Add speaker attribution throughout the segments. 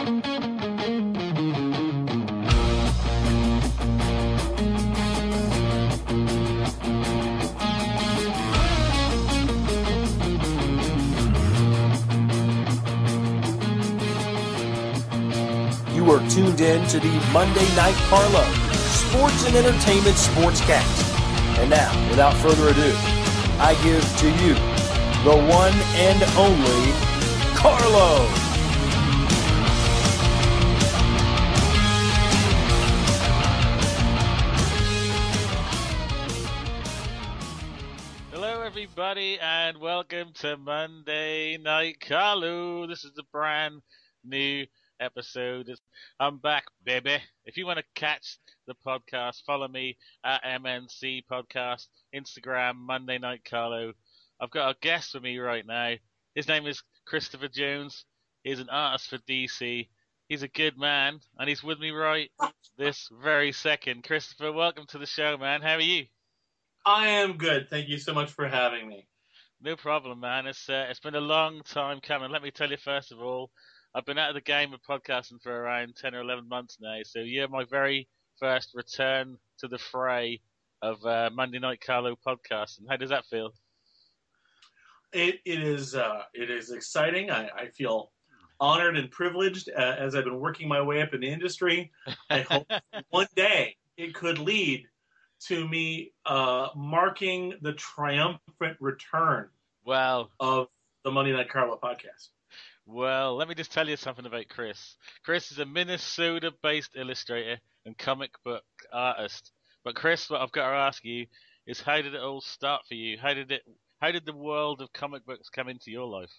Speaker 1: You are tuned in to the Monday Night Carlo, Sports and Entertainment Sportscast. And now, without further ado, I give to you the one and only Carlo.
Speaker 2: Hello, everybody, and welcome to Monday Night Carlo. This is the brand new episode. I'm back, baby. If you want to catch the podcast, follow me at MNC Podcast, Instagram, Monday Night Carlo. I've got a guest with me right now. His name is Christopher Jones. He's an artist for DC. He's a good man, and he's with me right this very second. Christopher, welcome to the show, man. How are you?
Speaker 3: I am good. Thank you so much for having me.
Speaker 2: No problem, man. It's been a long time coming. Let me tell you, first of all, I've been out of the game of podcasting for around 10 or 11 months now, so you're my very first return to the fray of Monday Night Carlo podcasting. How does that feel?
Speaker 3: It is exciting. I feel honored and privileged as I've been working my way up in the industry. I hope one day it could lead to me marking the triumphant return of the Monday Night Carlo podcast.
Speaker 2: Well, let me just tell you something about Chris. Chris is a Minnesota-based illustrator and comic book artist. But Chris, what I've got to ask you is, how did it all start for you? How did the world of comic books come into your life?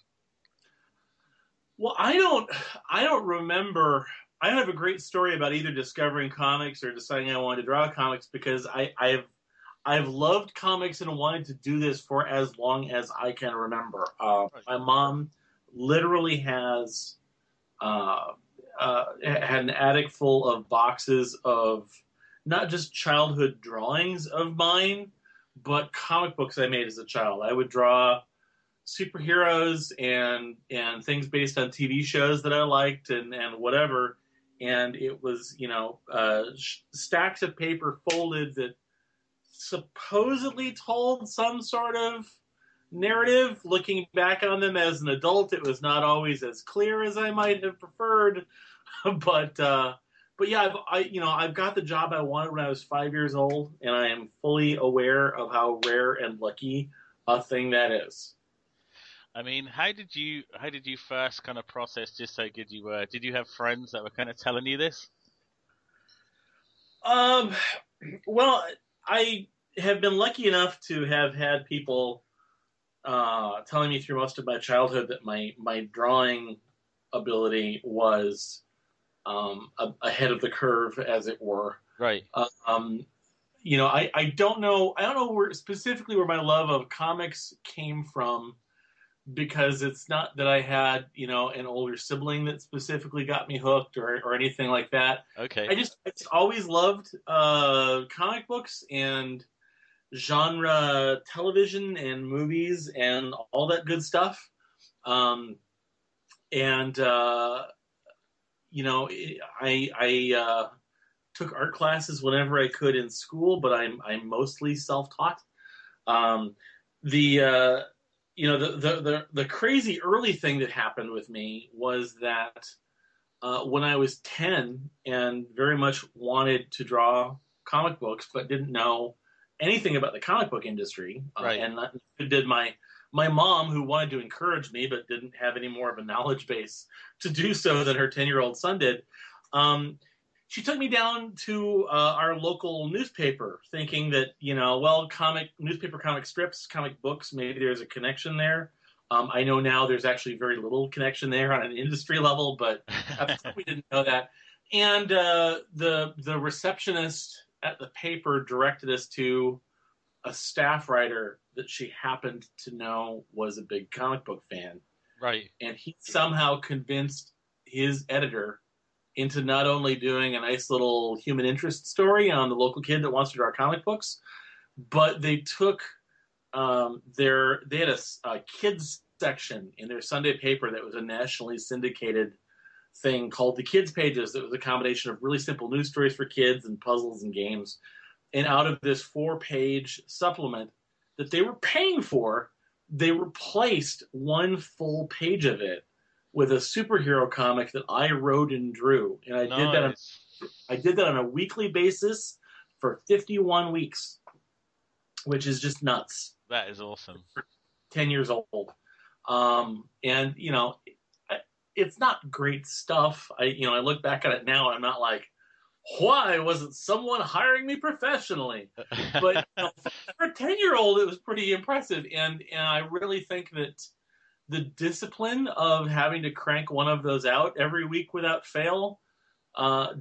Speaker 3: Well, I don't remember. I don't have a great story about either discovering comics or deciding I wanted to draw comics, because I've loved comics and wanted to do this for as long as I can remember. My mom literally has had an attic full of boxes of not just childhood drawings of mine, but comic books I made as a child. I would draw superheroes and things based on TV shows that I liked and whatever. And it was, stacks of paper folded that supposedly told some sort of narrative. Looking back on them as an adult, it was not always as clear as I might have preferred. But yeah, I've got the job I wanted when I was 5 years old, and I am fully aware of how rare and lucky a thing that is.
Speaker 2: I mean, how did you first kind of process just how good you were? Did you have friends that were kind of telling you this?
Speaker 3: Well, I have been lucky enough to have had people telling me through most of my childhood that my drawing ability was ahead of the curve, as it were.
Speaker 2: Right.
Speaker 3: I don't know specifically where my love of comics came from, because it's not that I had, an older sibling that specifically got me hooked or anything like that.
Speaker 2: Okay.
Speaker 3: I just always loved comic books and genre television and movies and all that good stuff. I took art classes whenever I could in school, but I'm mostly self-taught. The crazy early thing that happened with me was that when I was 10 and very much wanted to draw comic books, but didn't know anything about the comic book industry,
Speaker 2: right.
Speaker 3: And that did my mom, who wanted to encourage me but didn't have any more of a knowledge base to do so than her 10-year-old son did. She took me down to our local newspaper, thinking that, comic strips, comic books, maybe there's a connection there. I know now there's actually very little connection there on an industry level, but we didn't know that. And the receptionist at the paper directed us to a staff writer that she happened to know was a big comic book fan.
Speaker 2: Right.
Speaker 3: And he somehow convinced his editor into not only doing a nice little human interest story on the local kid that wants to draw comic books, but they took they had a kids section in their Sunday paper that was a nationally syndicated thing called the Kids Pages that was a combination of really simple news stories for kids and puzzles and games. And out of this 4-page supplement that they were paying for, they replaced one full page of it with a superhero comic that I wrote and drew. And I did that on a weekly basis for 51 weeks, which is just nuts.
Speaker 2: That is awesome.
Speaker 3: 10 years old. And, you know, it's not great stuff. I look back at it now and I'm not like, why wasn't someone hiring me professionally? But for a 10-year-old, it was pretty impressive. And I really think that the discipline of having to crank one of those out every week without fail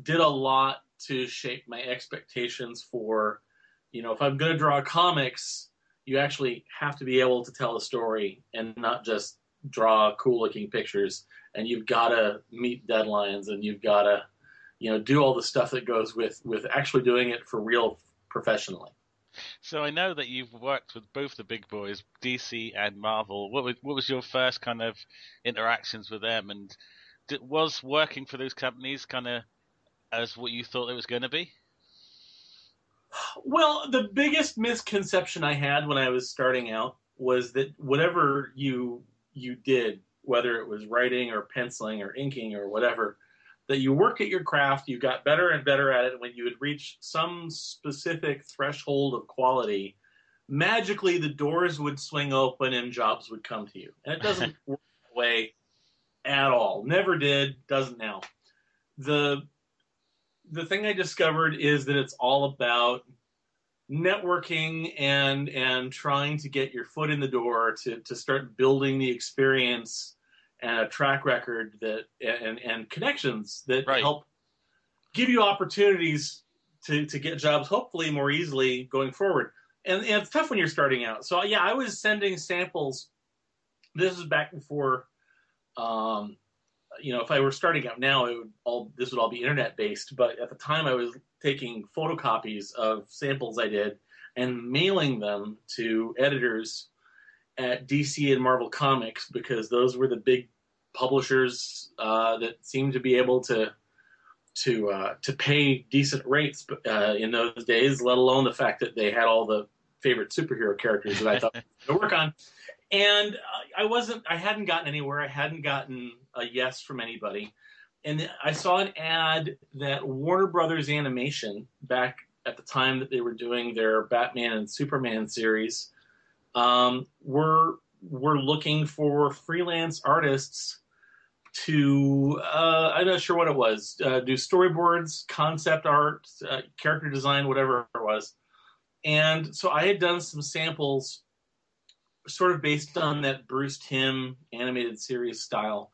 Speaker 3: did a lot to shape my expectations for, you know, if I'm going to draw comics, you actually have to be able to tell a story and not just draw cool-looking pictures. And you've got to meet deadlines, and you've got to, you know, do all the stuff that goes with actually doing it for real professionally.
Speaker 2: So I know that you've worked with both the big boys, DC and Marvel. What was your first kind of interactions with them, and was working for those companies kind of as what you thought it was going to be?
Speaker 3: Well, the biggest misconception I had when I was starting out was that whatever you did, whether it was writing or penciling or inking or whatever, that you worked at your craft, you got better and better at it. When you would reach some specific threshold of quality, magically the doors would swing open and jobs would come to you. And it doesn't work that way at all. Never did, doesn't now. The thing I discovered is that it's all about networking and trying to get your foot in the door to start building the experience and a track record that and connections that help give you opportunities to get jobs hopefully more easily going forward. And it's tough when you're starting out. So yeah, I was sending samples. This is back before, you know, if I were starting out now, this would all be internet based. But at the time, I was taking photocopies of samples I did and mailing them to editors at DC and Marvel Comics, because those were the big publishers that seemed to be able to pay decent rates in those days, let alone the fact that they had all the favorite superhero characters that I thought to work on. And I hadn't gotten anywhere. I hadn't gotten a yes from anybody. And I saw an ad that Warner Brothers Animation, back at the time that they were doing their Batman and Superman series, were looking for freelance artists to, I'm not sure what it was, do storyboards, concept art, character design, whatever it was. And so I had done some samples sort of based on that Bruce Timm animated series style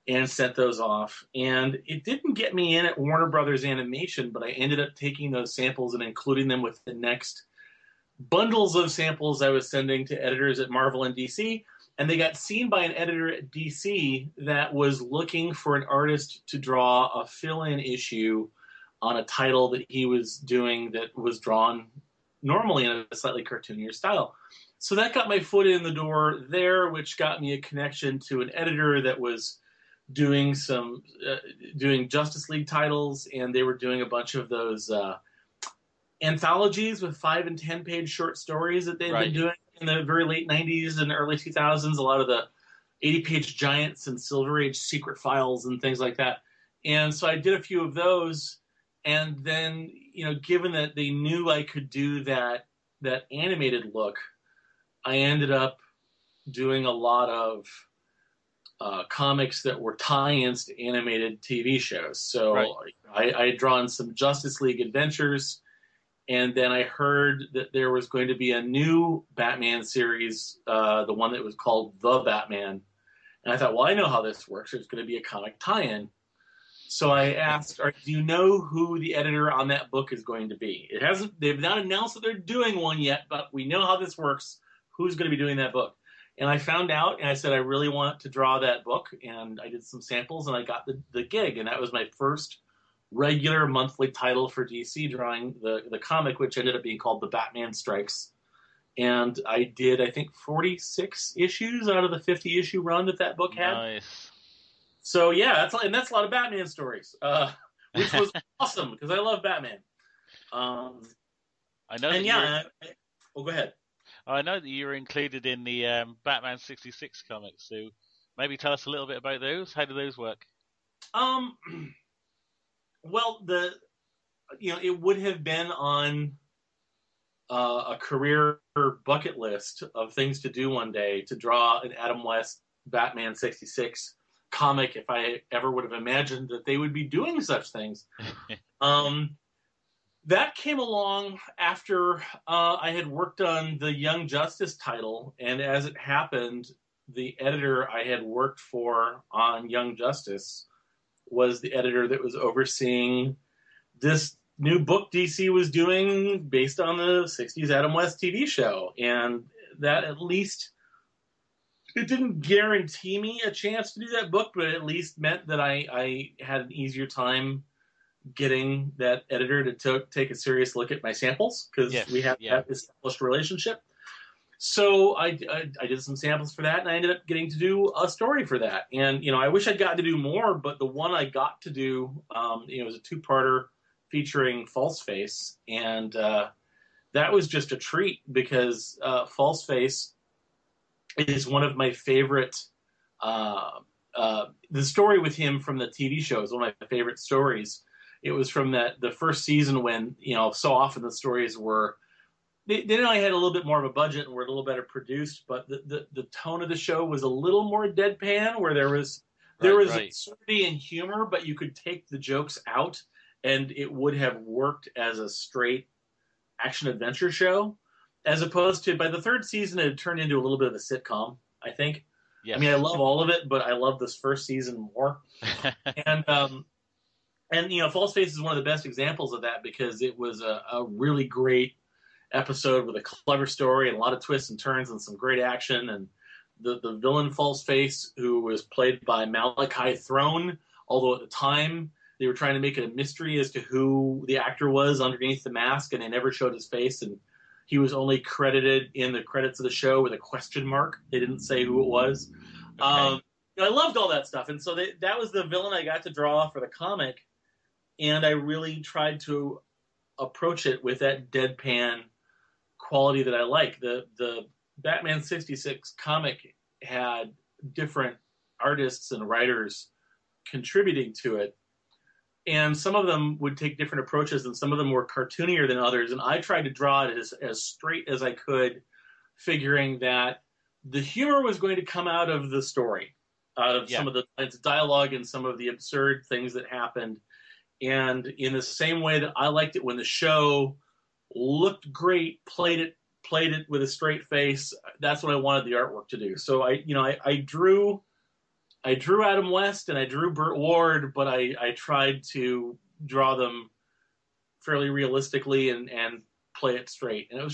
Speaker 3: and sent those off. And it didn't get me in at Warner Brothers Animation, but I ended up taking those samples and including them with the next bundles of samples I was sending to editors at Marvel and DC. And they got seen by an editor at DC that was looking for an artist to draw a fill-in issue on a title that he was doing that was drawn normally in a slightly cartoonier style. So that got my foot in the door there, which got me a connection to an editor that was doing doing Justice League titles, and they were doing a bunch of those anthologies with 5 and 10 page short stories that they'd been doing in the very late 90s and early 2000s. A lot of the 80-page giants and Silver Age secret files and things like that. And so I did a few of those, and then, you know, given that they knew I could do that animated look, I ended up doing a lot of comics that were tie-ins to animated TV shows. So I had drawn some Justice League Adventures, and then I heard that there was going to be a new Batman series, the one that was called The Batman. And I thought, well, I know how this works. There's going to be a comic tie-in. So I asked, do you know who the editor on that book is going to be? They've not announced that they're doing one yet, but we know how this works. Who's going to be doing that book? And I found out, and I said, I really want to draw that book. And I did some samples, and I got the gig. And that was my first regular monthly title for DC, drawing the comic, which ended up being called The Batman Strikes. And I did, I think, 46 issues out of the 50-issue run that book had.
Speaker 2: Nice.
Speaker 3: So yeah, that's a lot of Batman stories, which was awesome because I love Batman.
Speaker 2: I know
Speaker 3: And yeah, go ahead.
Speaker 2: I know that you were included in the Batman 66 comics, so maybe tell us a little bit about those. How do those work?
Speaker 3: Well, it would have been on a career bucket list of things to do one day to draw an Adam West Batman 66 comic if I ever would have imagined that they would be doing such things. That came along after I had worked on the Young Justice title, and as it happened, the editor I had worked for on Young Justice was the editor that was overseeing this new book DC was doing based on the 60s Adam West TV show. And that at least, it didn't guarantee me a chance to do that book, but it at least meant that I had an easier time getting that editor to take a serious look at my samples because we have that established relationship. So I did some samples for that, and I ended up getting to do a story for that. And, I wish I'd gotten to do more, but the one I got to do, it was a two-parter featuring Falseface, and that was just a treat because Falseface is one of my favorite. The story with him from the TV show is one of my favorite stories. It was from the first season when so often the stories were they only had a little bit more of a budget and were a little better produced, but the tone of the show was a little more deadpan, where there was absurdity and humor, but you could take the jokes out and it would have worked as a straight action adventure show, as opposed to by the third season it had turned into a little bit of a sitcom, I think. Yes. I mean, I love all of it, but I love this first season more. And Falseface is one of the best examples of that because it was a really great episode with a clever story and a lot of twists and turns and some great action. And the villain Falseface, who was played by Malachi Throne, although at the time they were trying to make it a mystery as to who the actor was underneath the mask, and they never showed his face, and he was only credited in the credits of the show with a question mark. They didn't say who it was. Okay. I loved all that stuff, and so that was the villain I got to draw for the comic, and I really tried to approach it with that deadpan quality that I like. The Batman 66 comic had different artists and writers contributing to it, and some of them would take different approaches, and some of them were cartoonier than others, and I tried to draw it as straight as I could, figuring that the humor was going to come out of the story, out of some of the dialogue and some of the absurd things that happened. And in the same way that I liked it when the show looked great, played it with a straight face, that's what I wanted the artwork to do. So I drew Adam West and I drew Burt Ward, but I tried to draw them fairly realistically and play it straight. And it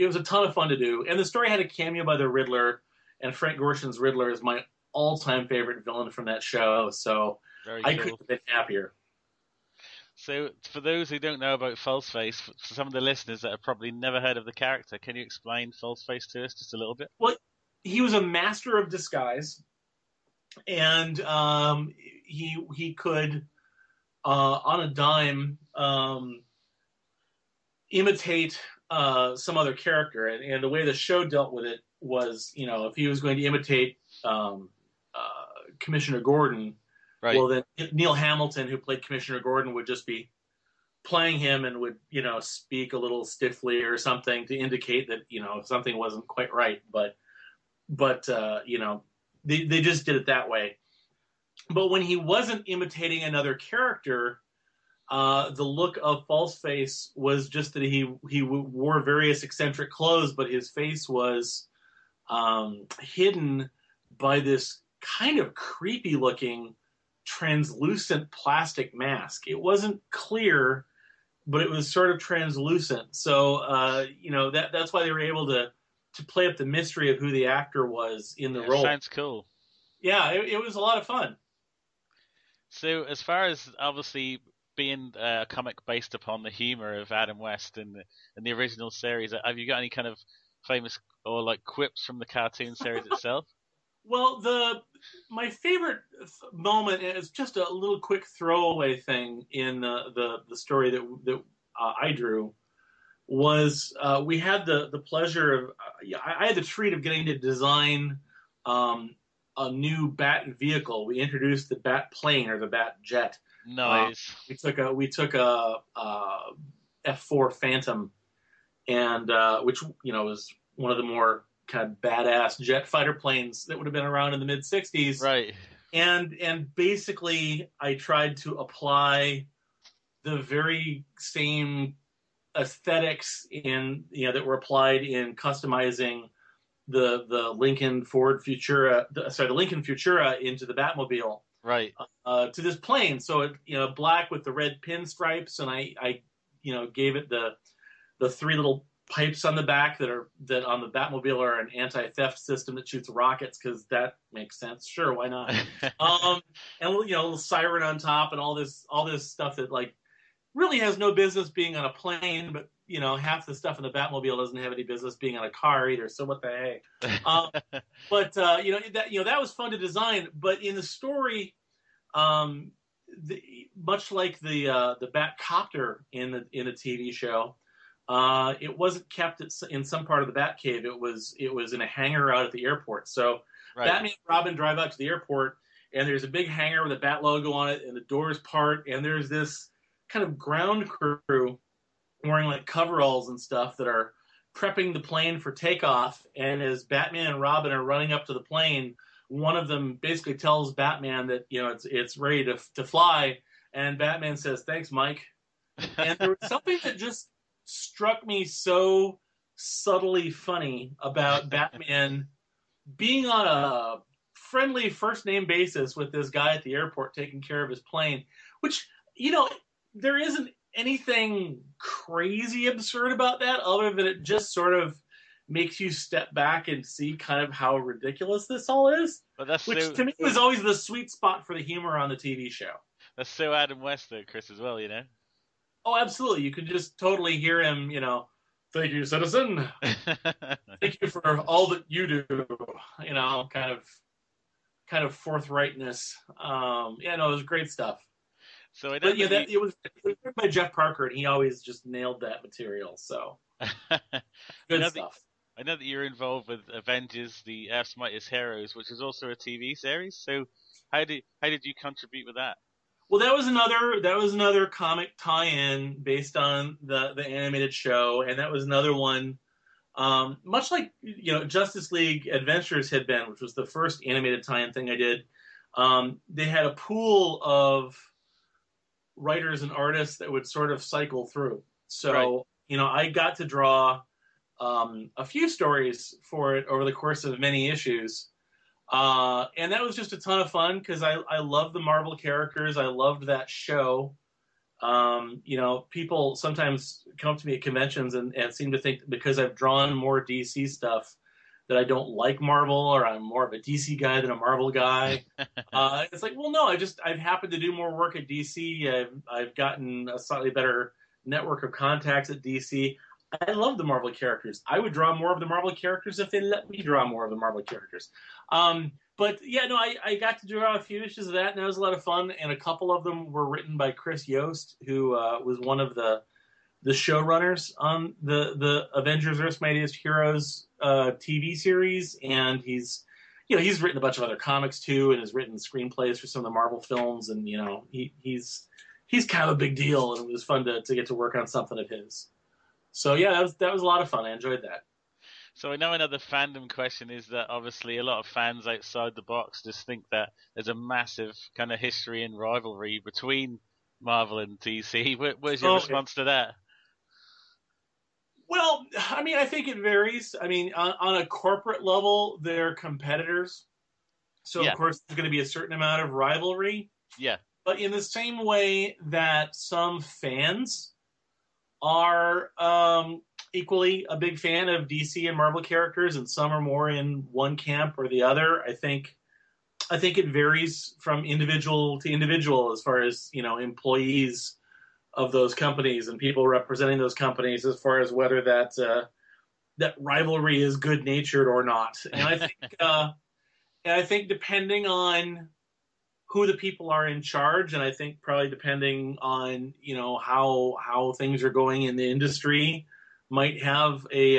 Speaker 3: was a ton of fun to do. And the story had a cameo by the Riddler, and Frank Gorshin's Riddler is my all-time favorite villain from that show. So I couldn't have been happier.
Speaker 2: So, for those who don't know about Falseface, for some of the listeners that have probably never heard of the character, can you explain Falseface to us just a little bit?
Speaker 3: Well, he was a master of disguise, and he could, on a dime, imitate some other character. And the way the show dealt with it was, if he was going to imitate Commissioner Gordon, right. Well, then Neil Hamilton, who played Commissioner Gordon, would just be playing him and would, speak a little stiffly or something to indicate that, something wasn't quite right. But they just did it that way. But when he wasn't imitating another character, the look of Falseface was just that he wore various eccentric clothes, but his face was hidden by this kind of creepy looking translucent plastic mask. It wasn't clear, but it was sort of translucent. So, that's why they were able to play up the mystery of who the actor was in the role.
Speaker 2: Sounds cool.
Speaker 3: Yeah, it was a lot of fun.
Speaker 2: So, as far as obviously being a comic based upon the humor of Adam West in the original series, have you got any kind of famous or like quips from the cartoon series itself?
Speaker 3: Well, my favorite moment is just a little quick throwaway thing in the story that I drew was we had the pleasure of I had the treat of getting to design a new Bat vehicle. We introduced the Bat plane or the Bat jet.
Speaker 2: Nice.
Speaker 3: We took a F4 Phantom, and which was one of the more kind of badass jet fighter planes that would have been around in the mid '60s.
Speaker 2: Right.
Speaker 3: And basically, I tried to apply the very same aesthetics that were applied in customizing the Lincoln Ford Futura, the Lincoln Futura into the Batmobile.
Speaker 2: Right.
Speaker 3: To this plane, so it black with the red pinstripes, and I gave it the three little pipes on the back that on the Batmobile are an anti-theft system that shoots rockets because that makes sense. Sure, why not? And a little siren on top and all this stuff that like really has no business being on a plane, but half the stuff in the Batmobile doesn't have any business being on a car either. So what the heck? But that was fun to design. But in the story, much like the Batcopter in the TV show. It wasn't kept in some part of the Batcave. It was in a hangar out at the airport. So right. Batman and Robin drive out to the airport, and there's a big hangar with a Bat logo on it, and the doors part, and there's this kind of ground crew wearing like coveralls and stuff that are prepping the plane for takeoff. And as Batman and Robin are running up to the plane, one of them basically tells Batman that it's ready to fly, and Batman says, "Thanks, Mike." And there was something that just struck me so subtly funny about Batman being on a friendly first name basis with this guy at the airport taking care of his plane, which, there isn't anything crazy absurd about that other than it just sort of makes you step back and see kind of how ridiculous this all is, which to me was always the sweet spot for the humor on the TV show.
Speaker 2: That's so Adam West though, Chris, as well,
Speaker 3: Oh, absolutely. You can just totally hear him, "Thank you, citizen. Thank you for all that you do," kind of forthrightness. It was great stuff.
Speaker 2: So it
Speaker 3: was written by Jeff Parker, and he always just nailed that material. So good stuff.
Speaker 2: I know that you're involved with Avengers, the Earth's Mightiest Heroes, which is also a TV series. So how did you contribute with that?
Speaker 3: Well, that was another comic tie-in based on the animated show, and that was another one, much like Justice League Adventures had been, which was the first animated tie-in thing I did. They had a pool of writers and artists that would sort of cycle through. So right. I got to draw a few stories for it over the course of many issues. And that was just a ton of fun because I love the Marvel characters. I loved that show. People sometimes come up to me at conventions and seem to think that because I've drawn more DC stuff that I don't like Marvel, or I'm more of a DC guy than a Marvel guy. It's like, well, no, I've happened to do more work at DC. I've gotten a slightly better network of contacts at DC. I love the Marvel characters. I would draw more of the Marvel characters if they let me draw more of the Marvel characters. But I got to draw a few issues of that, and that was a lot of fun. And a couple of them were written by Chris Yost, who was one of the showrunners on the Avengers: Earth's Mightiest Heroes TV series. And he's written a bunch of other comics too, and has written screenplays for some of the Marvel films. And he's kind of a big deal, and it was fun to get to work on something of his. So yeah, that was a lot of fun. I enjoyed that.
Speaker 2: So I know another fandom question is that obviously a lot of fans outside the box just think that there's a massive kind of history and rivalry between Marvel and DC. Where's your response to that?
Speaker 3: Well, I think it varies. On a corporate level, they're competitors. So yeah. Of course there's going to be a certain amount of rivalry.
Speaker 2: Yeah.
Speaker 3: But in the same way that some fans are equally a big fan of DC and Marvel characters, and some are more in one camp or the other. I think it varies from individual to individual as far as employees of those companies and people representing those companies, as far as whether that rivalry is good natured or not. And I think I think depending on who the people are in charge, and I think probably depending on, how things are going in the industry, might have a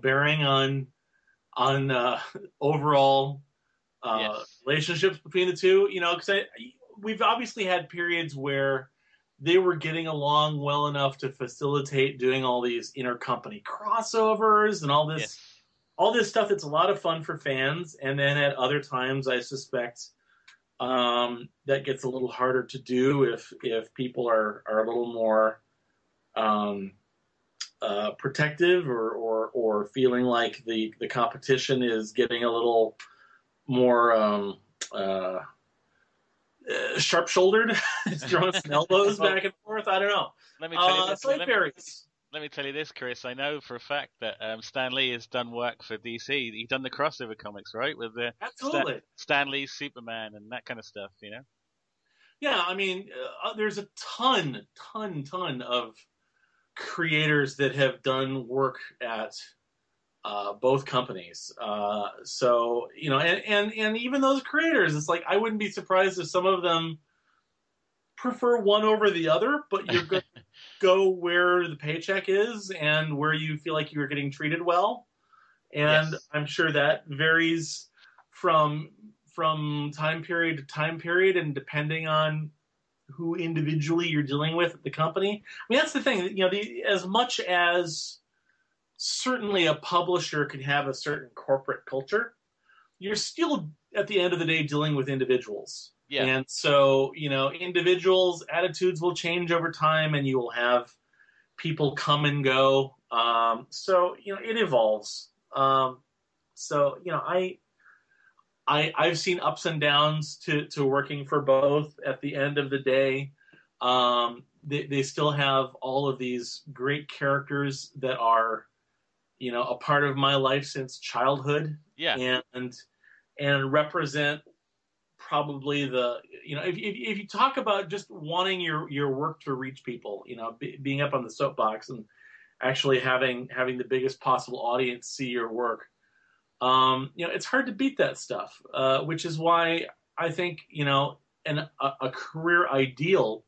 Speaker 3: bearing on overall relationships between the two. Because we've obviously had periods where they were getting along well enough to facilitate doing all these intercompany crossovers and all this stuff that's a lot of fun for fans. And then at other times, I suspect that gets a little harder to do if people are a little more protective or feeling like the competition is getting a little more sharp-shouldered. It's throwing some elbows back and forth. I don't know.
Speaker 2: Let me tell you this.
Speaker 3: Let
Speaker 2: me tell you this, Chris. I know for a fact that Stan Lee has done work for DC. He's done the crossover comics, right? With the
Speaker 3: absolutely
Speaker 2: Stan Lee's Superman and that kind of stuff,
Speaker 3: Yeah, I mean, there's a ton of creators that have done work at both companies. So, and even those creators, it's like, I wouldn't be surprised if some of them prefer one over the other, but you're going to go where the paycheck is and where you feel like you're getting treated well. And yes. I'm sure that varies from time period to time period, and depending on who individually you're dealing with at the company. I mean, that's the thing, as much as certainly a publisher can have a certain corporate culture, you're still at the end of the day dealing with individuals. Yeah. And so, individuals' attitudes will change over time, and you will have people come and go. So, it evolves. So, I've seen ups and downs to working for both. At the end of the day, they still have all of these great characters that are, a part of my life since childhood.
Speaker 2: Yeah.
Speaker 3: And represent probably if you talk about just wanting your work to reach people, being up on the soapbox and actually having the biggest possible audience see your work, it's hard to beat that stuff, which is why I think, a career ideal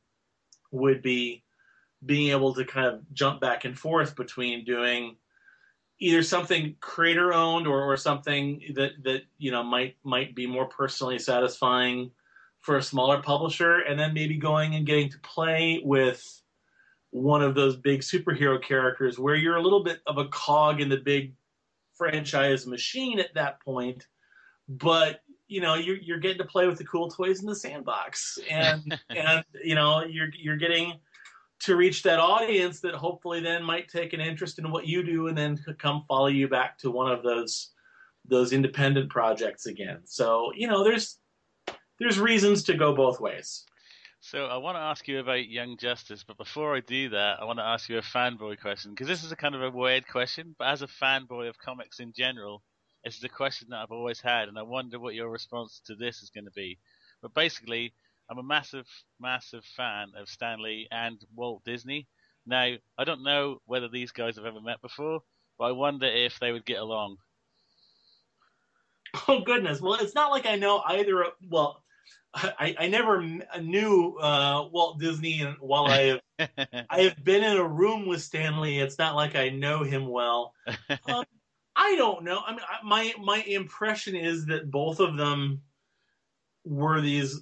Speaker 3: would be being able to kind of jump back and forth between doing either something creator owned or something that might be more personally satisfying for a smaller publisher, and then maybe going and getting to play with one of those big superhero characters where you're a little bit of a cog in the big franchise machine at that point, but you're getting to play with the cool toys in the sandbox, and you're getting to reach that audience that hopefully then might take an interest in what you do and then come follow you back to one of those independent projects again. So, there's reasons to go both ways.
Speaker 2: So I want to ask you about Young Justice, but before I do that, I want to ask you a fanboy question, because this is a kind of a weird question, but as a fanboy of comics in general, it's the question that I've always had, and I wonder what your response to this is going to be. But basically, I'm a massive, massive fan of Stan Lee and Walt Disney. Now, I don't know whether these guys have ever met before, but I wonder if they would get along.
Speaker 3: Oh, goodness. Well, it's not like I know either. Well, I never knew Walt Disney, and while I have been in a room with Stan Lee, it's not like I know him well. I don't know. I mean, my impression is that both of them were these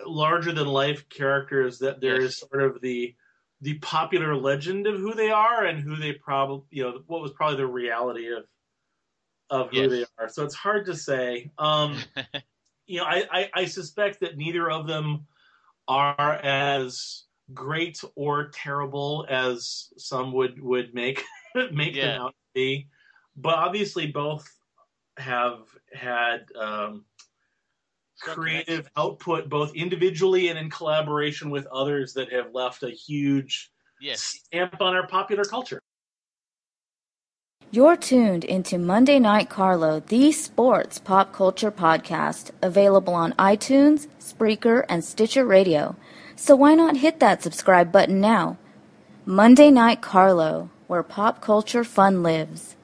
Speaker 3: larger than life characters, that there is sort of the popular legend of who they are and who they probably, what was probably the reality of who they are. So it's hard to say. I suspect that neither of them are as great or terrible as some would make them out to be. But obviously both have had creative output, both individually and in collaboration with others, that have left a huge stamp on our popular culture.
Speaker 4: You're tuned into Monday Night Carlo, the sports pop culture podcast, available on iTunes, Spreaker, and Stitcher Radio. So why not hit that subscribe button now? Monday Night Carlo, where pop culture fun lives.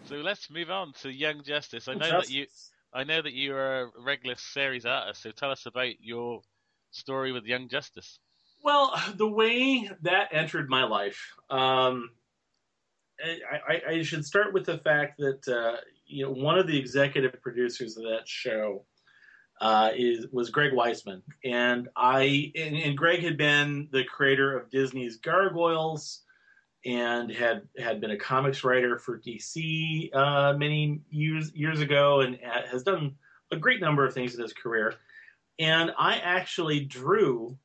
Speaker 2: So let's move on to Young Justice. I I know that you are a regular series artist, so tell us about your story with Young Justice.
Speaker 3: Well, the way that entered my life, I should start with the fact that one of the executive producers of that show was Greg Weisman, and Greg had been the creator of Disney's Gargoyles, and had been a comics writer for DC many years ago, and has done a great number of things in his career. And I actually drew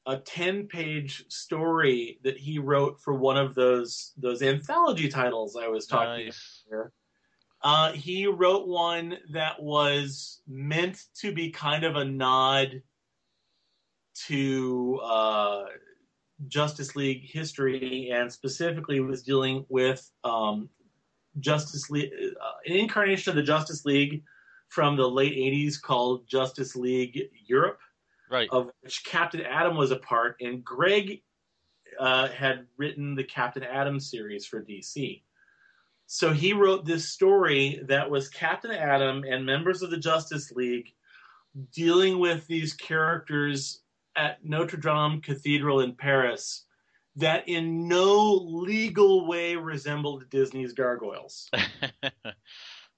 Speaker 3: a 10-page story that he wrote for one of those anthology titles I was talking about here. He wrote one that was meant to be kind of a nod to Justice League history, and specifically was dealing with Justice League, an incarnation of the Justice League from the late 80s called Justice League Europe,
Speaker 2: right,
Speaker 3: of which Captain Atom was a part, and Greg had written the Captain Atom series for DC. So he wrote this story that was Captain Atom and members of the Justice League dealing with these characters at Notre Dame Cathedral in Paris that in no legal way resembled Disney's Gargoyles.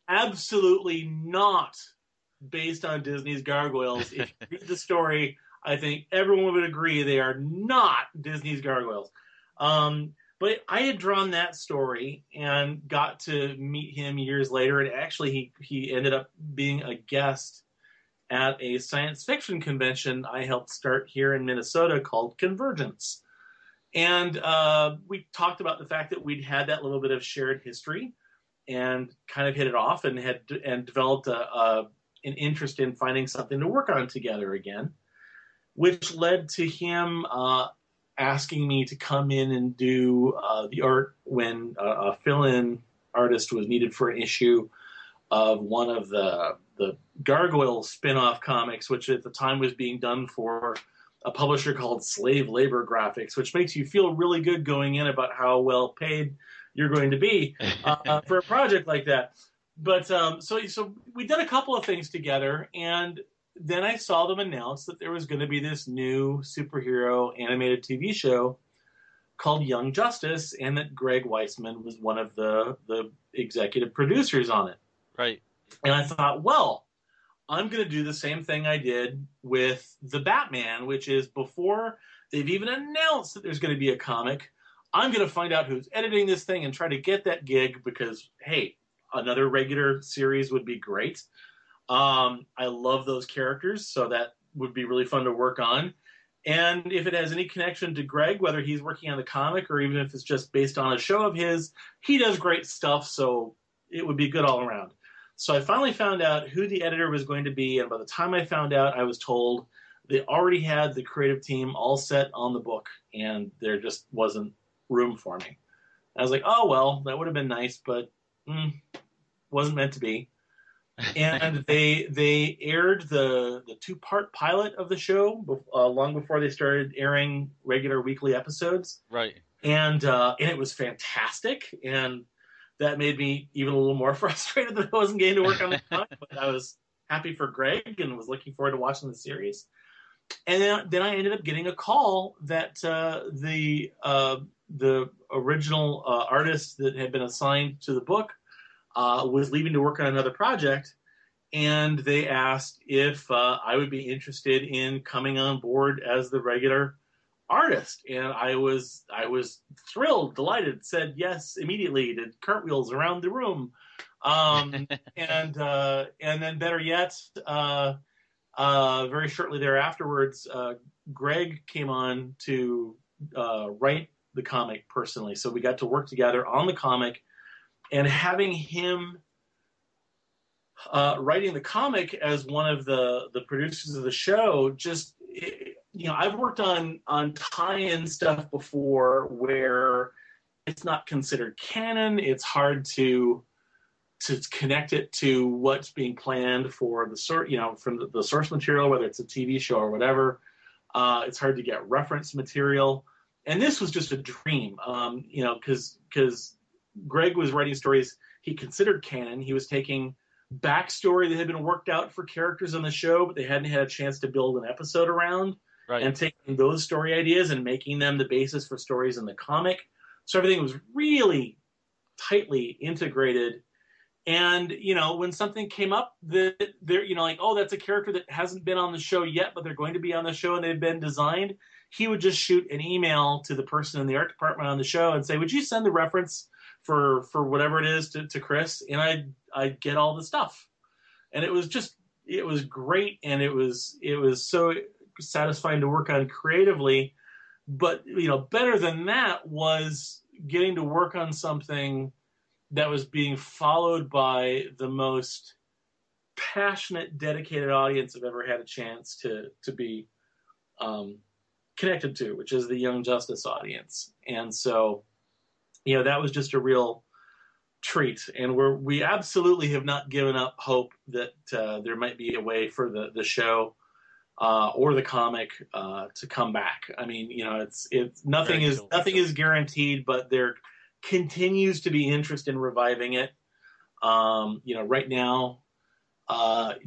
Speaker 3: Absolutely not based on Disney's Gargoyles. If you read the story, I think everyone would agree they are not Disney's Gargoyles. But I had drawn that story and got to meet him years later, and actually he ended up being a guest at a science fiction convention I helped start here in Minnesota called Convergence. And we talked about the fact that we'd had that little bit of shared history and kind of hit it off, and had developed an interest in finding something to work on together again, which led to him asking me to come in and do the art when a fill-in artist was needed for an issue of one of the Gargoyle spin-off comics, which at the time was being done for a publisher called Slave Labor Graphics, which makes you feel really good going in about how well paid you're going to be for a project like that. But so we did a couple of things together, and then I saw them announce that there was going to be this new superhero animated TV show called Young Justice, and that Greg Weisman was one of the executive producers on it.
Speaker 2: Right.
Speaker 3: And I thought, well, I'm going to do the same thing I did with the Batman, which is before they've even announced that there's going to be a comic, I'm going to find out who's editing this thing and try to get that gig because, hey, another regular series would be great. I love those characters, so that would be really fun to work on. And if it has any connection to Greg, whether he's working on the comic or even if it's just based on a show of his, he does great stuff, so it would be good all around. So I finally found out who the editor was going to be, and by the time I found out, I was told they already had the creative team all set on the book, and there just wasn't room for me. I was like, oh, well, that would have been nice, but wasn't meant to be. And they aired the 2-part pilot of the show long before they started airing regular weekly episodes.
Speaker 2: Right.
Speaker 3: And it was fantastic, and that made me even a little more frustrated that I wasn't getting to work on the comic, but I was happy for Greg and was looking forward to watching the series. And then I ended up getting a call that the original artist that had been assigned to the book was leaving to work on another project, and they asked if I would be interested in coming on board as the regular artist. And I was thrilled, delighted, said yes immediately, did cartwheels around the room. And then better yet, very shortly thereafterwards, Greg came on to write the comic personally. So we got to work together on the comic, and having him writing the comic as one of the producers of the show, just, I've worked on tie-in stuff before where it's not considered canon. It's hard to connect it to what's being planned for from the source material, whether it's a TV show or whatever. It's hard to get reference material. And this was just a dream, because Greg was writing stories he considered canon. He was taking backstory that had been worked out for characters on the show, but they hadn't had a chance to build an episode around.
Speaker 2: Right.
Speaker 3: And taking those story ideas and making them the basis for stories in the comic. So everything was really tightly integrated. And, when something came up that they're, like, oh, that's a character that hasn't been on the show yet, but they're going to be on the show and they've been designed, he would just shoot an email to the person in the art department on the show and say, would you send the reference for whatever it is to Chris? And I'd get all the stuff. And it was great. And it was so satisfying to work on creatively. But, better than that was getting to work on something that was being followed by the most passionate, dedicated audience I've ever had a chance to be connected to, which is the Young Justice audience. And so, that was just a real treat. And we absolutely have not given up hope that there might be a way for the show or the comic to come back. I mean, it's nothing is guaranteed, but there continues to be interest in reviving it. Right now,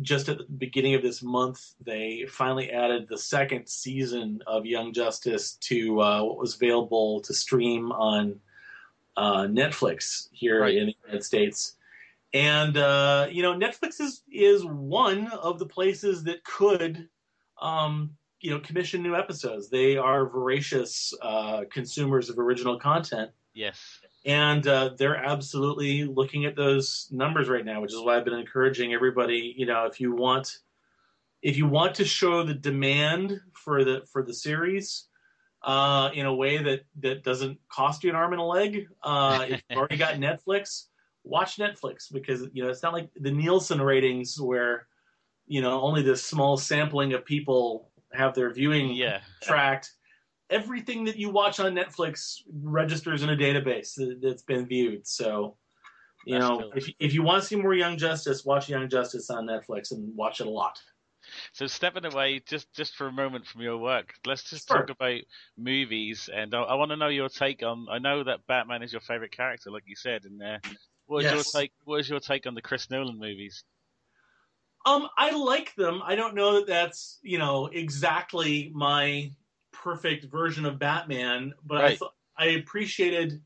Speaker 3: just at the beginning of this month, they finally added the second season of Young Justice to what was available to stream on Netflix here in the United States. And, Netflix is one of the places that could, commission new episodes. They are voracious consumers of original content.
Speaker 2: Yes.
Speaker 3: And they're absolutely looking at those numbers right now, which is why I've been encouraging everybody, if you want to show the demand for the series in a way that doesn't cost you an arm and a leg, if you've already got Netflix, watch Netflix, because it's not like the Nielsen ratings where only this small sampling of people have their viewing tracked. Everything that you watch on Netflix registers in a database that's been viewed. So, if you want to see more Young Justice, watch Young Justice on Netflix and watch it a lot.
Speaker 2: So stepping away just for a moment from your work, let's just talk about movies. And I want to know your take on, I know that Batman is your favorite character, like you said in there. What is your take on the Chris Nolan movies?
Speaker 3: I like them. I don't know that that's, exactly my perfect version of Batman, but I appreciated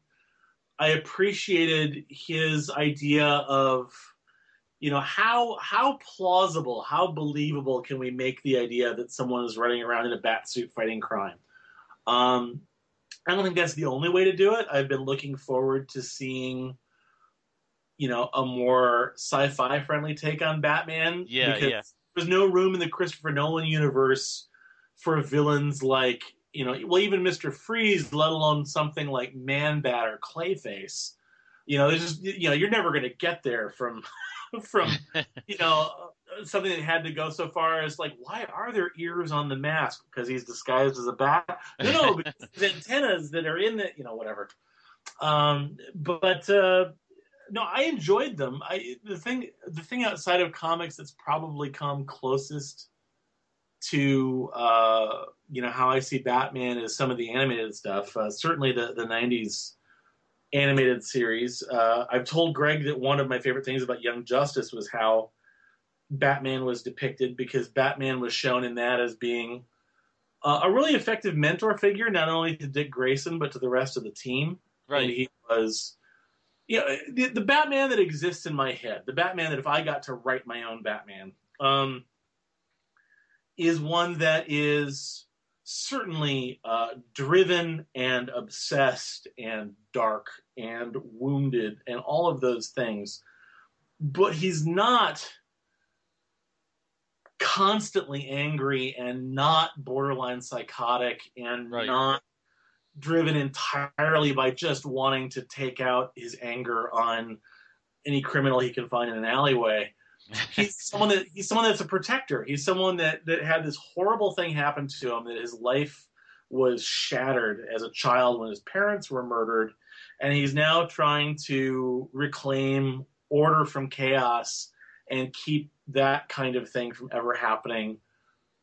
Speaker 3: his idea of, how plausible, how believable can we make the idea that someone is running around in a bat suit fighting crime? I don't think that's the only way to do it. I've been looking forward to seeing, a more sci-fi friendly take on Batman. Because there's no room in the Christopher Nolan universe for villains like, even Mr. Freeze, let alone something like Man-Bat or Clayface. There's just, you're never going to get there from something that had to go so far as like, why are there ears on the mask? Because he's disguised as a bat? No, because there's antennas that are in the, whatever. No, I enjoyed them. The thing outside of comics that's probably come closest to how I see Batman is some of the animated stuff. Certainly the 90s animated series. I've told Greg that one of my favorite things about Young Justice was how Batman was depicted, because Batman was shown in that as being a really effective mentor figure, not only to Dick Grayson but to the rest of the team.
Speaker 2: Right.
Speaker 3: And he was, the Batman that exists in my head, the Batman that if I got to write my own Batman, is one that is certainly driven and obsessed and dark and wounded and all of those things. But he's not constantly angry and not borderline psychotic and not driven entirely by just wanting to take out his anger on any criminal he can find in an alleyway. He's someone that's a protector. He's someone that had this horrible thing happen to him, that his life was shattered as a child when his parents were murdered, and he's now trying to reclaim order from chaos and keep that kind of thing from ever happening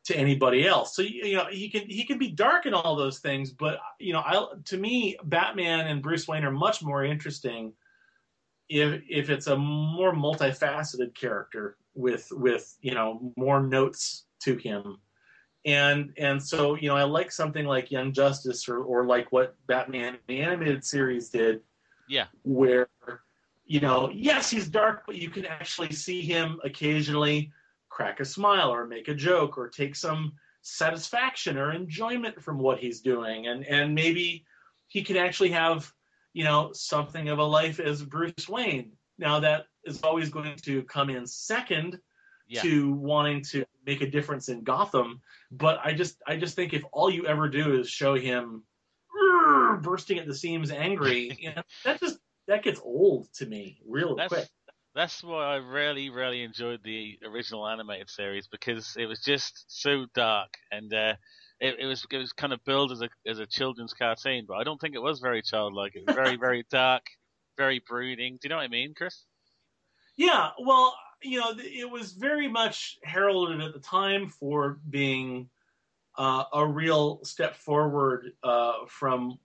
Speaker 3: to anybody else. So he can be dark in all those things, but to me, Batman and Bruce Wayne are much more interesting if it's a more multifaceted character with more notes to him. And so, I like something like Young Justice or like what Batman the Animated Series did.
Speaker 2: Yeah.
Speaker 3: Where, yes, he's dark, but you can actually see him occasionally crack a smile or make a joke or take some satisfaction or enjoyment from what he's doing. And maybe he can actually have, something of a life as Bruce Wayne. Now that is always going to come in second to wanting to make a difference in Gotham. But I just think if all you ever do is show him bursting at the seams angry, that gets old to me real quick.
Speaker 2: That's why I really, really enjoyed the original animated series, because it was just so dark, and it was kind of billed as a children's cartoon, but I don't think it was very childlike. It was very, very dark, very brooding. Do you know what I mean, Chris?
Speaker 3: Yeah, well, it was very much heralded at the time for being a real step forward from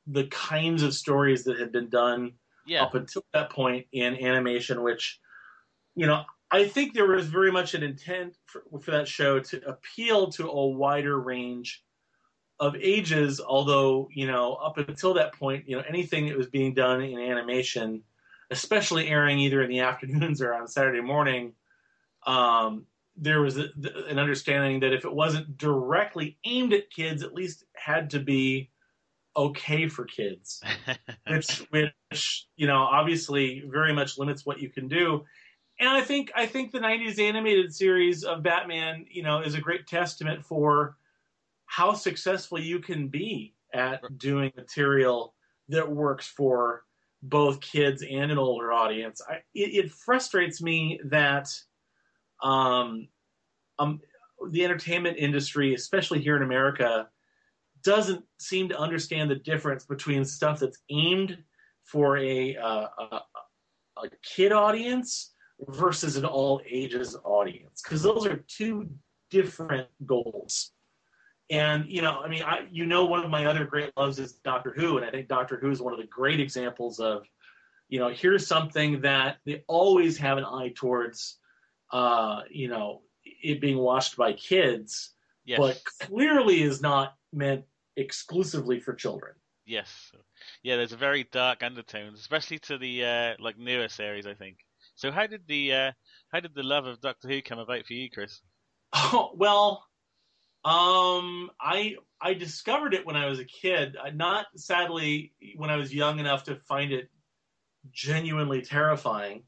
Speaker 3: the kinds of stories that had been done up until that point in animation, which, I think there was very much an intent for that show to appeal to a wider range of ages, although, up until that point, anything that was being done in animation, especially airing either in the afternoons or on Saturday morning, there was an understanding that if it wasn't directly aimed at kids, at least had to be okay for kids, which obviously very much limits what you can do. And I think the 90s animated series of Batman, is a great testament for how successful you can be at doing material that works for both kids and an older audience. It frustrates me that the entertainment industry, especially here in America, doesn't seem to understand the difference between stuff that's aimed for a kid audience versus an all ages audience, because those are two different goals. And one of my other great loves is Doctor Who, and I think Doctor Who is one of the great examples of, here's something that they always have an eye towards, it being watched by kids, but clearly is not meant exclusively for children.
Speaker 2: Yes. Yeah, there's a very dark undertone, especially to the newer series, I think. So how did the love of Doctor Who come about for you, Chris?
Speaker 3: Oh, well, I discovered it when I was a kid, not sadly when I was young enough to find it genuinely terrifying.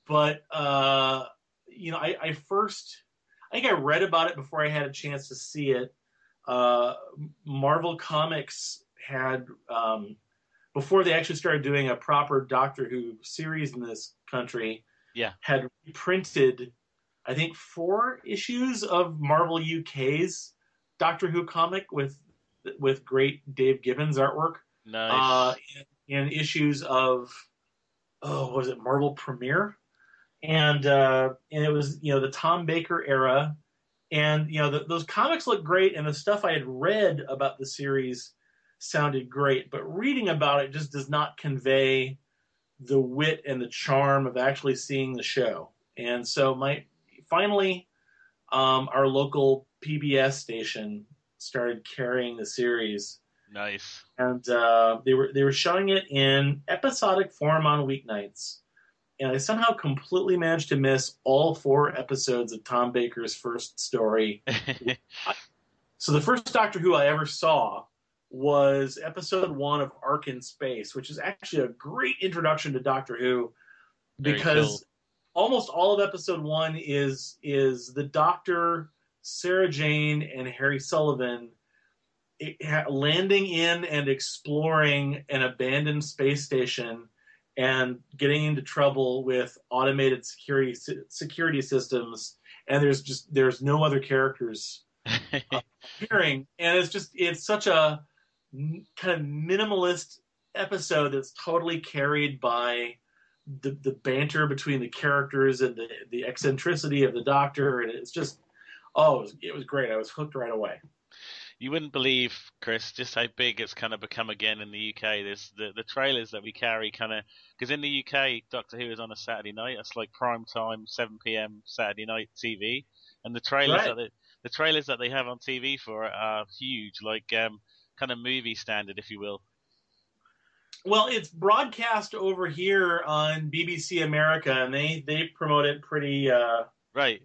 Speaker 3: But I think I read about it before I had a chance to see it. Marvel Comics had, before they actually started doing a proper Doctor Who series in this country, had reprinted, I think, 4 issues of Marvel UK's Doctor Who comic with great Dave Gibbons artwork.
Speaker 2: Nice.
Speaker 3: In issues of, was it Marvel Premiere? And it was, the Tom Baker era. And, those comics looked great, and the stuff I had read about the series sounded great. But reading about it just does not convey the wit and the charm of actually seeing the show. And so finally, our local PBS station started carrying the series.
Speaker 2: Nice.
Speaker 3: And they were showing it in episodic form on weeknights. And I somehow completely managed to miss all 4 episodes of Tom Baker's first story. So the first Doctor Who I ever saw was episode 1 of Ark in Space, which is actually a great introduction to Doctor Who, because almost all of episode 1 is the Doctor, Sarah Jane, and Harry Sullivan landing in and exploring an abandoned space station and getting into trouble with automated security systems, and there's no other characters appearing, and it's such a kind of minimalist episode that's totally carried by the banter between the characters and the eccentricity of the Doctor, and it's just it was great. I was hooked right away.
Speaker 2: You wouldn't believe, Chris, just how big it's kind of become again in the UK. There's the trailers that we carry kind of, because in the UK, Doctor Who is on a Saturday night. That's like prime time, 7 p.m. Saturday night TV, and the trailers
Speaker 3: Right.
Speaker 2: the trailers that they have on TV for it are huge, like kind of movie standard, if you will.
Speaker 3: Well, it's broadcast over here on BBC America, and they promote it
Speaker 2: Right.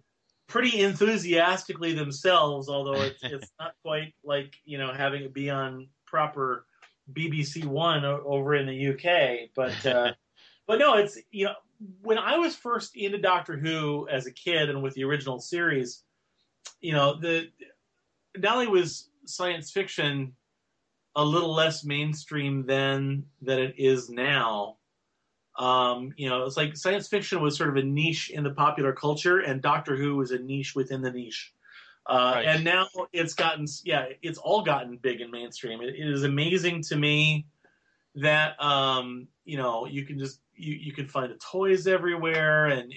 Speaker 3: pretty enthusiastically themselves. Although it's not quite like having it be on proper BBC One over in the UK. But no, it's when I was first into Doctor Who as a kid and with the original series, the not only was science fiction a little less mainstream then than it is now. It's like science fiction was sort of a niche in the popular culture, and Doctor Who was a niche within the niche.
Speaker 2: Right.
Speaker 3: And now it's all gotten big and mainstream. It is amazing to me that you can you can find the toys everywhere, and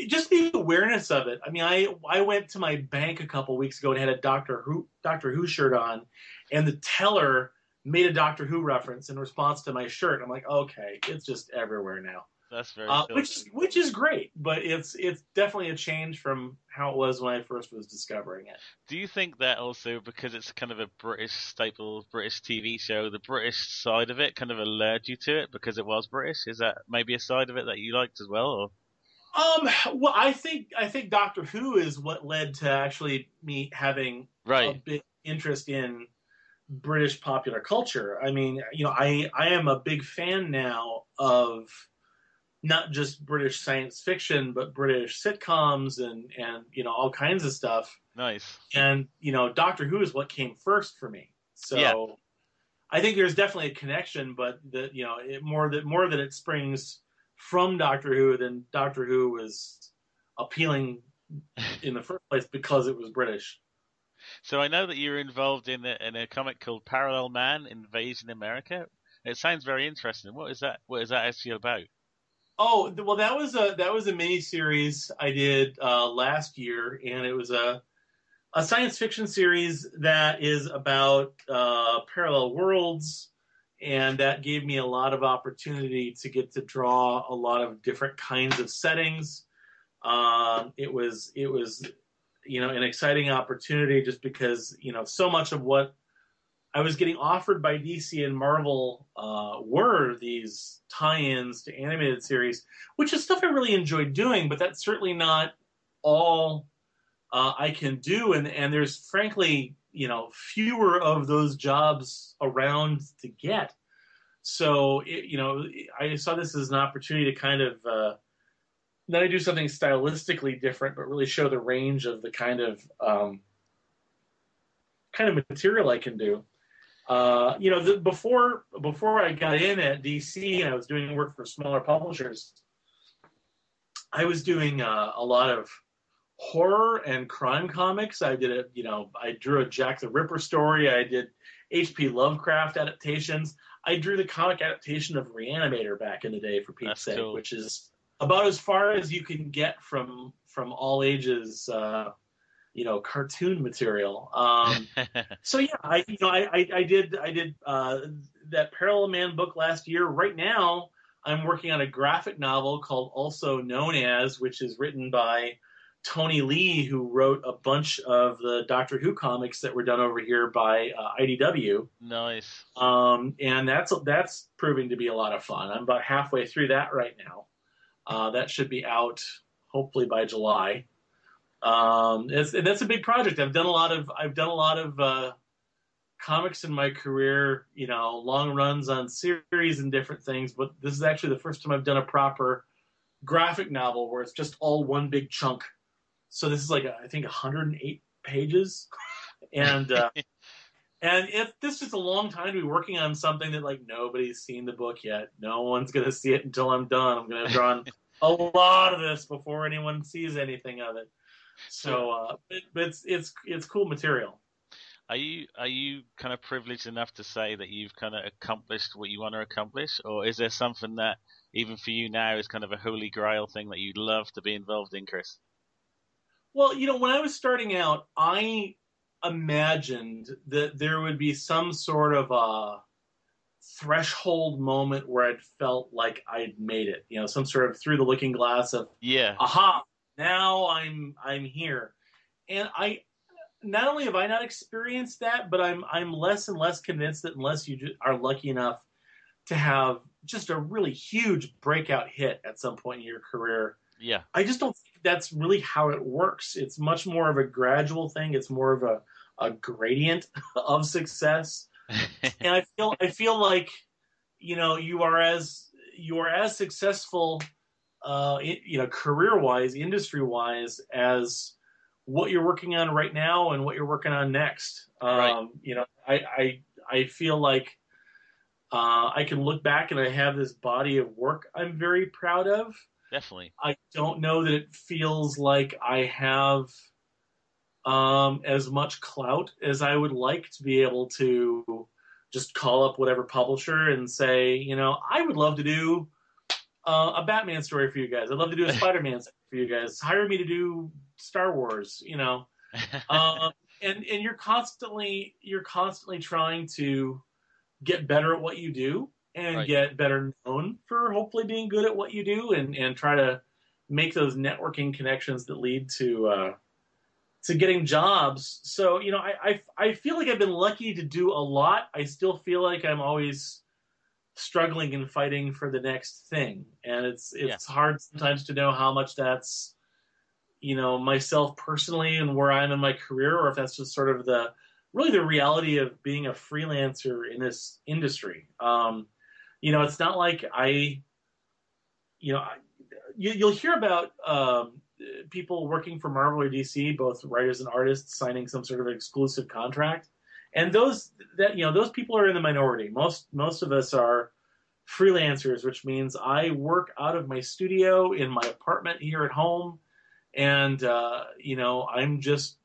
Speaker 3: just the awareness of it. I mean, I went to my bank a couple weeks ago and had a Doctor Who shirt on, and the teller made a Doctor Who reference in response to my shirt. I'm like, okay, it's just everywhere now.
Speaker 2: That's very cool.
Speaker 3: Which is great, but it's definitely a change from how it was when I first was discovering it.
Speaker 2: Do you think that also, because it's kind of a British staple, British TV show, the British side of it kind of allured you to it because it was British? Is that maybe a side of it that you liked as well? Or?
Speaker 3: Well, I think Doctor Who is what led to actually me having a big interest in British popular culture. I mean, I am a big fan now of not just British science fiction, but British sitcoms and all kinds of stuff.
Speaker 2: Nice.
Speaker 3: And Doctor Who is what came first for me. So yeah. I think there's definitely a connection, but more that it springs from Doctor Who than Doctor Who was appealing in the first place because it was British.
Speaker 2: So I know that you're involved in a comic called Parallel Man: Invasion America. It sounds very interesting. What is that? What is that actually about?
Speaker 3: Oh, well, that was a mini series I did last year, and it was a science fiction series that is about parallel worlds, and that gave me a lot of opportunity to get to draw a lot of different kinds of settings. It was an exciting opportunity just because so much of what I was getting offered by DC and Marvel were these tie-ins to animated series, which is stuff I really enjoyed doing, but that's certainly not all I can do. And there's frankly, fewer of those jobs around to get. So, I saw this as an opportunity to kind of not do something stylistically different, but really show the range of the kind of material I can do. Before I got in at DC and I was doing work for smaller publishers, I was doing a lot of horror and crime comics. I drew a Jack the Ripper story. I did H.P. Lovecraft adaptations. I drew the comic adaptation of Reanimator back in the day, for Pete's sake, cool. Which is about as far as you can get from all ages cartoon material. So yeah, I did that Parallel Man book last year. Right now, I'm working on a graphic novel called Also Known As, which is written by Tony Lee, who wrote a bunch of the Doctor Who comics that were done over here by IDW.
Speaker 2: Nice.
Speaker 3: And that's proving to be a lot of fun. I'm about halfway through that right now. That should be out hopefully by July. That's a big project. I've done a lot of comics in my career, long runs on series and different things, but this is actually the first time I've done a proper graphic novel where it's just all one big chunk. So this is I think 108 pages, and this is a long time to be working on something that nobody's seen the book yet. No one's gonna see it until I'm done. I'm gonna draw on a lot of this before anyone sees anything of it. So, but it's cool material.
Speaker 2: Are you kind of privileged enough to say that you've kind of accomplished what you want to accomplish, or is there something that even for you now is kind of a holy grail thing that you'd love to be involved in, Chris?
Speaker 3: Well, when I was starting out, I imagined that there would be some sort of a threshold moment where I'd felt like I'd made it, some sort of through the looking glass of, aha, now I'm here. And not only have I not experienced that, but I'm less and less convinced that unless you are lucky enough to have just a really huge breakout hit at some point in your career, I just don't think that's really how it works. It's much more of a gradual thing. It's more of a gradient of success. And I feel like, you are as successful, career-wise, industry-wise, as what you're working on right now and what you're working on next.
Speaker 2: Right.
Speaker 3: I feel like I can look back and I have this body of work I'm very proud of.
Speaker 2: Definitely.
Speaker 3: I don't know that it feels like I have as much clout as I would like to be able to just call up whatever publisher and say, I would love to do a Batman story for you guys. I'd love to do a Spider-Man story for you guys. Hire me to do Star Wars, and you're constantly trying to get better at what you do and get better known for hopefully being good at what you do, and try to make those networking connections that lead to getting jobs. So, I feel like I've been lucky to do a lot. I still feel like I'm always struggling and fighting for the next thing. And it's hard sometimes to know how much that's, myself personally and where I'm in my career, or if that's just sort of the reality of being a freelancer in this industry. It's not like you'll hear about people working for Marvel or DC, both writers and artists, signing some sort of exclusive contract, and those people are in the minority. Most of us are freelancers, which means I work out of my studio in my apartment here at home, and I'm just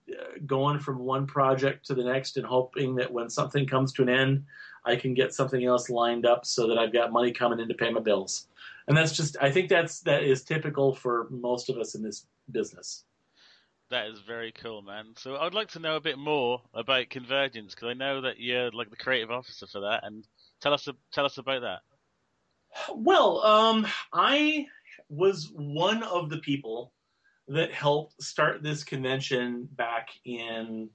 Speaker 3: going from one project to the next and hoping that when something comes to an end, I can get something else lined up so that I've got money coming in to pay my bills. And I think that is typical for most of us in this business.
Speaker 2: That is very cool, man. So I'd like to know a bit more about Convergence, because I know that you're like the creative officer for that, and tell us about that.
Speaker 3: Well, I was one of the people that helped start this convention back in.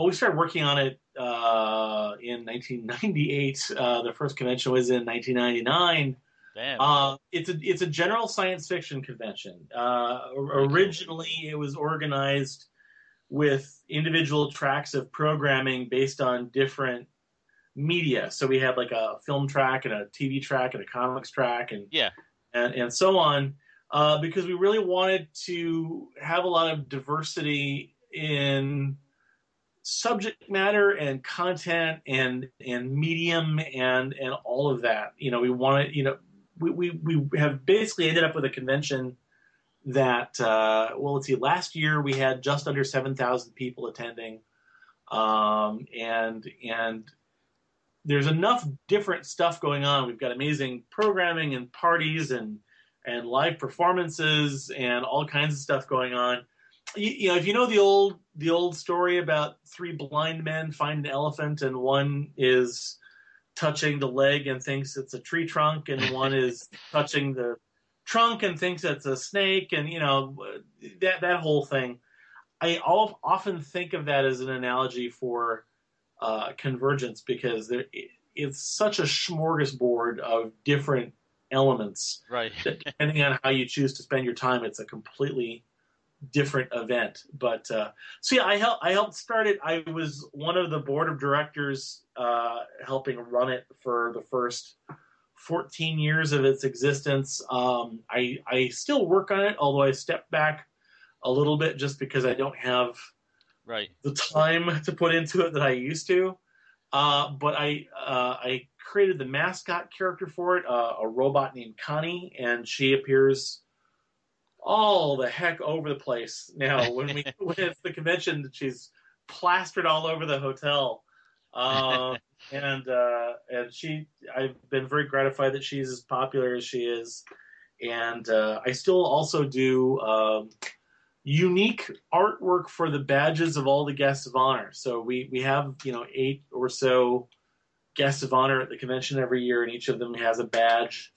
Speaker 3: We started working on it in 1998. The first convention was in 1999.
Speaker 2: Damn.
Speaker 3: It's a general science fiction convention. Originally, it was organized with individual tracks of programming based on different media. So we had like a film track and a TV track and a comics track and so on, because we really wanted to have a lot of diversity in subject matter and content and medium and all of that. We wanted, we have basically ended up with a convention that, let's see, last year we had just under 7,000 people attending. And there's enough different stuff going on. We've got amazing programming and parties and live performances and all kinds of stuff going on. If you know the old story about three blind men find an elephant, and one is touching the leg and thinks it's a tree trunk, and one is touching the trunk and thinks it's a snake, and that whole thing. I often think of that as an analogy for Convergence, because it's such a smorgasbord of different elements.
Speaker 2: Right.
Speaker 3: That depending on how you choose to spend your time, it's a completely different event. But I helped start it. I was one of the board of directors helping run it for the first 14 years of its existence. I still work on it, although I stepped back a little bit just because I don't have the time to put into it that I used to. But I created the mascot character for it, a robot named Connie, and she appears all the heck over the place now. When it's the convention, she's plastered all over the hotel. And I've been very gratified that she's as popular as she is. And I still also do unique artwork for the badges of all the guests of honor. So we have 8 or so guests of honor at the convention every year, and each of them has a badge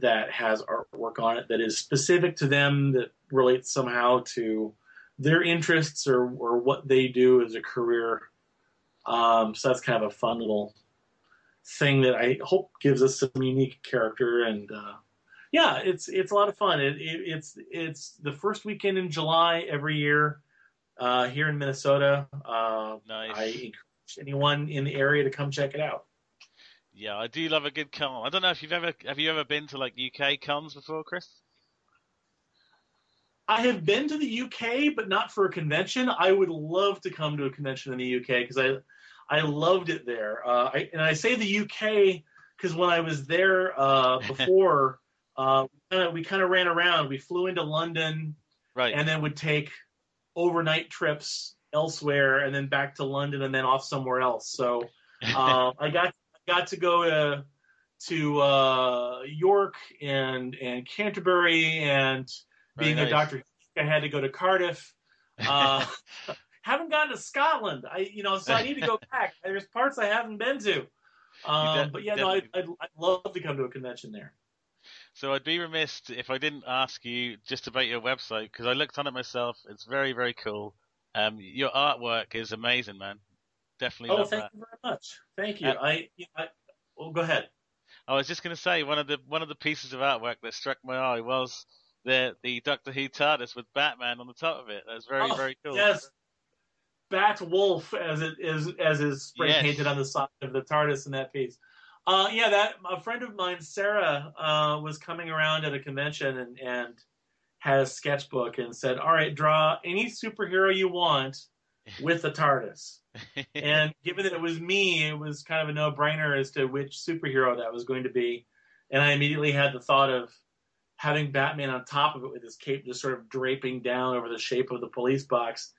Speaker 3: that has artwork on it that is specific to them, that relates somehow to their interests or what they do as a career. So that's kind of a fun little thing that I hope gives us some unique character. And it's a lot of fun. It's the first weekend in July every year here in Minnesota.
Speaker 2: Nice.
Speaker 3: I encourage anyone in the area to come check it out.
Speaker 2: Yeah, I do love a good con. I don't know if have you ever been to like UK cons before, Chris?
Speaker 3: I have been to the UK, but not for a convention. I would love to come to a convention in the UK because I loved it there. I say the UK because when I was there before, we kind of ran around. We flew into London,
Speaker 2: right,
Speaker 3: and then would take overnight trips elsewhere, and then back to London, and then off somewhere else. So I got to go to York and Canterbury, and being a doctor, I had to go to Cardiff. Haven't gotten to Scotland. So I need to go back. There's parts I haven't been to. I'd love to come to a convention there.
Speaker 2: So I'd be remiss if I didn't ask you just about your website, because I looked on it myself. It's very, very cool. Your artwork is amazing, man. Definitely love that.
Speaker 3: Thank you very much. Thank you. Well, go ahead.
Speaker 2: I was just going to say one of the pieces of artwork that struck my eye was the Doctor Who TARDIS with Batman on the top of it. That's very, very cool.
Speaker 3: Yes. Bat Wolf, as is spray painted on the side of the TARDIS in that piece. That a friend of mine, Sarah, was coming around at a convention and had a sketchbook and said, "All right, draw any superhero you want with the TARDIS." And given that it was me, it was kind of a no-brainer as to which superhero that was going to be. And I immediately had the thought of having Batman on top of it with his cape just sort of draping down over the shape of the police box.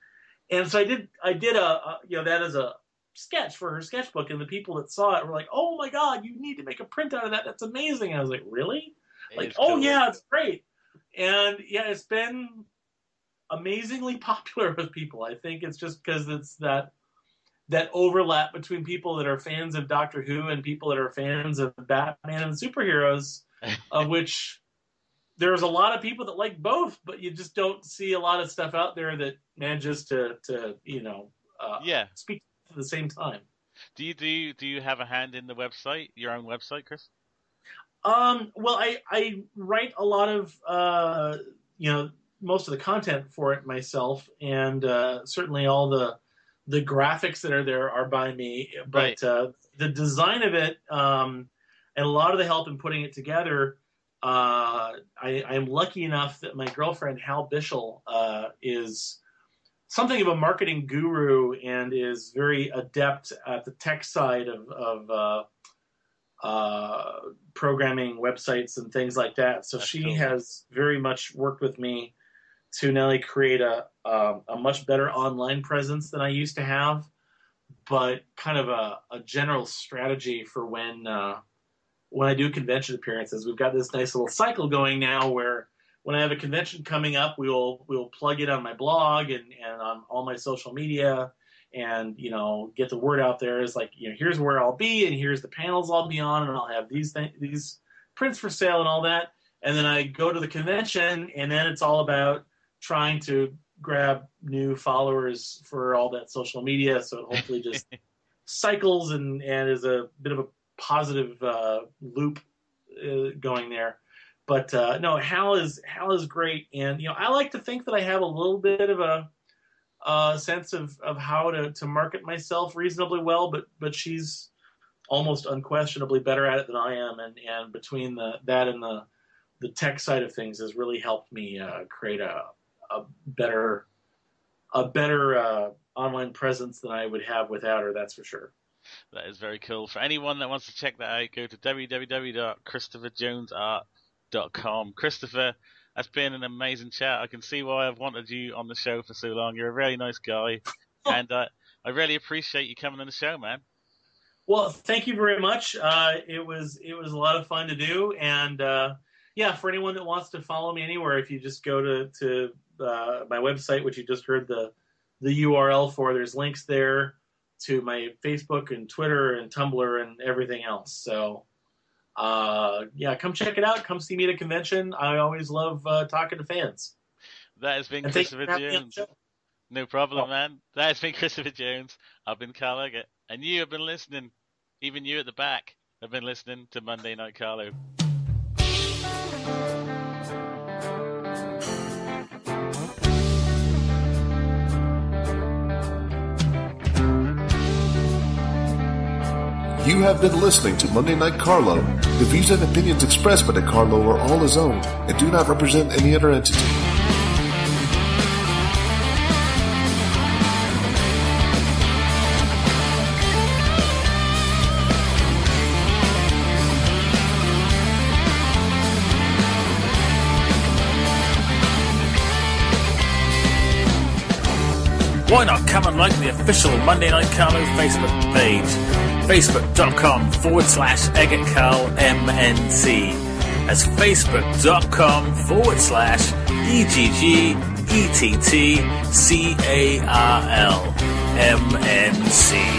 Speaker 3: And so I did that as a sketch for her sketchbook, and the people that saw it were like, "Oh my God, you need to make a print out of that. That's amazing." And I was like, "Really?" Cool. Yeah, it's great. And yeah, it's been amazingly popular with people. I think it's just because it's that overlap between people that are fans of Doctor Who and people that are fans of Batman and superheroes, of which there's a lot of people that like both, but you just don't see a lot of stuff out there that manages to speak at the same time.
Speaker 2: Do you have a hand in the website, your own website, Chris?
Speaker 3: Well, I write a lot of most of the content for it myself, and certainly all the graphics that are there are by me. But the design of it and a lot of the help in putting it together, I am lucky enough that my girlfriend Hal Bishel is something of a marketing guru and is very adept at the tech side of programming websites and things like that. So she has very much worked with me to not only create a much better online presence than I used to have, but kind of a general strategy for when I do convention appearances. We've got this nice little cycle going now where when I have a convention coming up, we'll plug it on my blog and on all my social media, and get the word out there. Is like, here's where I'll be, and here's the panels I'll be on, and I'll have these prints for sale and all that. And then I go to the convention, and then it's all about trying to grab new followers for all that social media. So it hopefully just cycles and is a bit of a positive loop going there. But no, Hal is great, and I like to think that I have a little bit of a sense of how to market myself reasonably well, but she's almost unquestionably better at it than I am, and between that and the tech side of things has really helped me create a better online presence than I would have without her. That's for sure.
Speaker 2: That is very cool. For anyone that wants to check that out, go to www.christopherjonesart.com. Christopher, that's been an amazing chat. I can see why I've wanted you on the show for so long. You're a really nice guy, and I really appreciate you coming on the show, man.
Speaker 3: Well, thank you very much. It was a lot of fun to do, and for anyone that wants to follow me anywhere, if you just go to my website, which you just heard the URL for. There's links there to my Facebook and Twitter and Tumblr and everything else. So, come check it out. Come see me at a convention. I always love talking to fans.
Speaker 2: That has been Christopher Jones. No problem, man. That has been Christopher Jones. I've been Carl Eggett. And you have been listening, even you at the back, have been listening to Monday Night Carlo.
Speaker 5: You have been listening to Monday Night Carlo. The views and opinions expressed by the Carlo are all his own and do not represent any other entity.
Speaker 1: Why not come and like the official Monday Night Carlo Facebook page? Facebook.com/EggettCarl-MNC. That's Facebook.com/EGGETTCARL-MNC.